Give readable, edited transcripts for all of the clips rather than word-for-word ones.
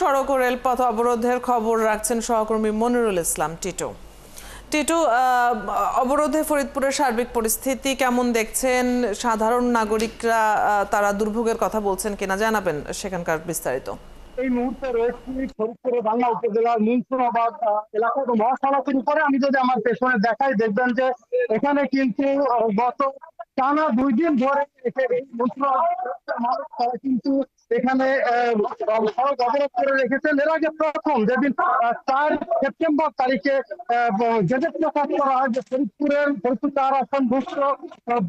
সড়ক ও রেলপথ অবরোধের খবর রাখছেন সহকর্মী মনিরুল ইসলাম টিটু। টিটু, অবরোধে ফরিদপুরের সার্বিক পরিস্থিতি কেমন দেখছেন? সাধারণ নাগরিকরা তারা দুর্ভোগের কথা বলছেন কিনা জানাবেন সেখানকার বিস্তারিত। এই মুহূর্তে রয়েছি ফরিদপুরের বাংলা উপজেলার মুন্সিরাবাদ এলাকায় মহাসড়কের উপরে। আমি যদি আমার পেছনে দেখাই, দেখবেন যে এখানে কিন্তু গত টানা 2 দিন ধরে এই মানুষ তারা কিন্তু এখানে সড়ক অবরোধ করে রেখেছেন। এর আগে প্রথম যেদিন 4 সেপ্টেম্বর তারিখে গেজেট প্রকাশ করা হয় যে ফরিদপুর 4 আসনভুক্ত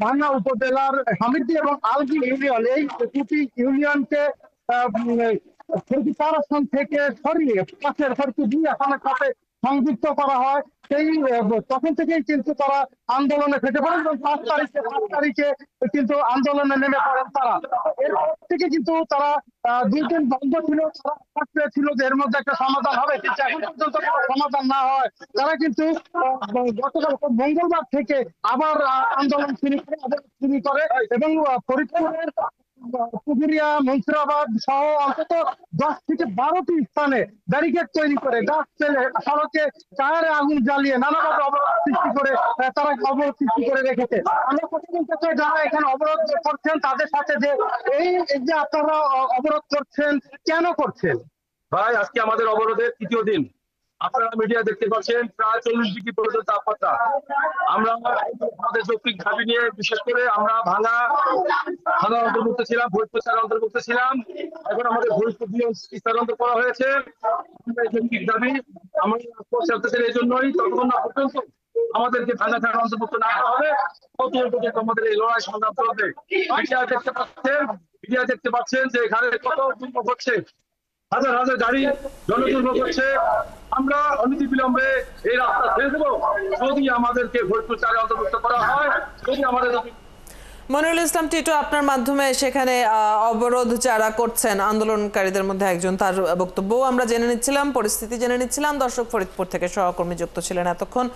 বাংলা উপজেলার হামিরদী এবং আলগি ইউনিয়ন, এই দুটি ইউনিয়নকে ফরিদপুর 4 আসন থেকে সরিয়ে পাশের ফরিদপুর 2 আসনের সাথে সংযুক্ত করা হয়। সেই তখন থেকেই কিন্তু তারা আন্দোলনে ফেটে পড়েন এবং 5 তারিখে কিন্তু আন্দোলনে নেমে পড়েন তারা। এরপর থেকে কিন্তু তারা 2 দিন বন্ধ ছিল, তারা ছিল যে এর মধ্যে একটা সমাধান হবে, কিন্তু এখন পর্যন্ত কোনো সমাধান না হয় তারা কিন্তু গতকাল মঙ্গলবার থেকে আবার আন্দোলন শুরু করে এবং ফরিদপুরের পুকুরিয়া, মুন্সিরাবাদ সহ অন্তত 10 থেকে 12টি স্থানে ব্যারিকেড তৈরি করে গাছ ফেলে সড়কে টায়ারে আগুন জ্বালিয়ে নানাভাবে অবরোধ সৃষ্টি করে তারা অবরোধ সৃষ্টি করে রেখেছে। আমরা কথা বলতে চাই যারা এখানে অবরোধ করছেন তাদের সাথে, যে এই যে আপনারা অবরোধ করছেন কেন করছেন? ভাই, আজকে আমাদের অবরোধের 3য় দিন। আপনারা মিডিয়া দেখতে পাচ্ছেন প্রায় 40 ডিগ্রি পর্যন্ত তাপমাত্রা। আমরা আমাদের যৌক্তিক দাবি নিয়ে, বিশেষ করে আমরা ভাঙা অন্তর্ভুক্ত ছিলাম, ফরিদপুর 4 অন্তর্ভুক্ত ছিলাম, এখন আমাদের ফরিদপুর 2 স্থানান্তর করা হয়েছে। যৌক্তিক দাবি আমরা চলতেছে, এই জন্যই ততক্ষণ না পর্যন্ত আমাদেরকে ভাঙা থানা অন্তর্ভুক্ত না করা হবে ততক্ষণ পর্যন্ত আমাদের এই লড়াই সংগ্রাম চলবে। মিডিয়া দেখতে পাচ্ছেন যে এখানে কত দুর্ভোগ হচ্ছে, হাজার হাজার গাড়ি জনদুর্ভোগ হচ্ছে। আমরা অনতি বিলম্বে এই রাস্তা ছেড়ে দেবো যদি আমাদেরকে ফরিদপুর 4 অন্তর্ভুক্ত করা হয়। যদি আমাদের মনিরুল ইসলাম টিটু, আপনার মাধ্যমে সেখানে অবরোধ যারা করছেন আন্দোলনকারীদের মধ্যে একজন, তার বক্তব্য আমরা জেনে নিচ্ছিলাম, পরিস্থিতি জেনে নিচ্ছিলাম। দর্শক, ফরিদপুর থেকে সহকর্মী যুক্ত ছিলেন এতক্ষণ।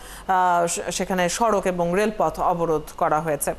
সেখানে সড়ক এবং রেলপথ অবরোধ করা হয়েছে।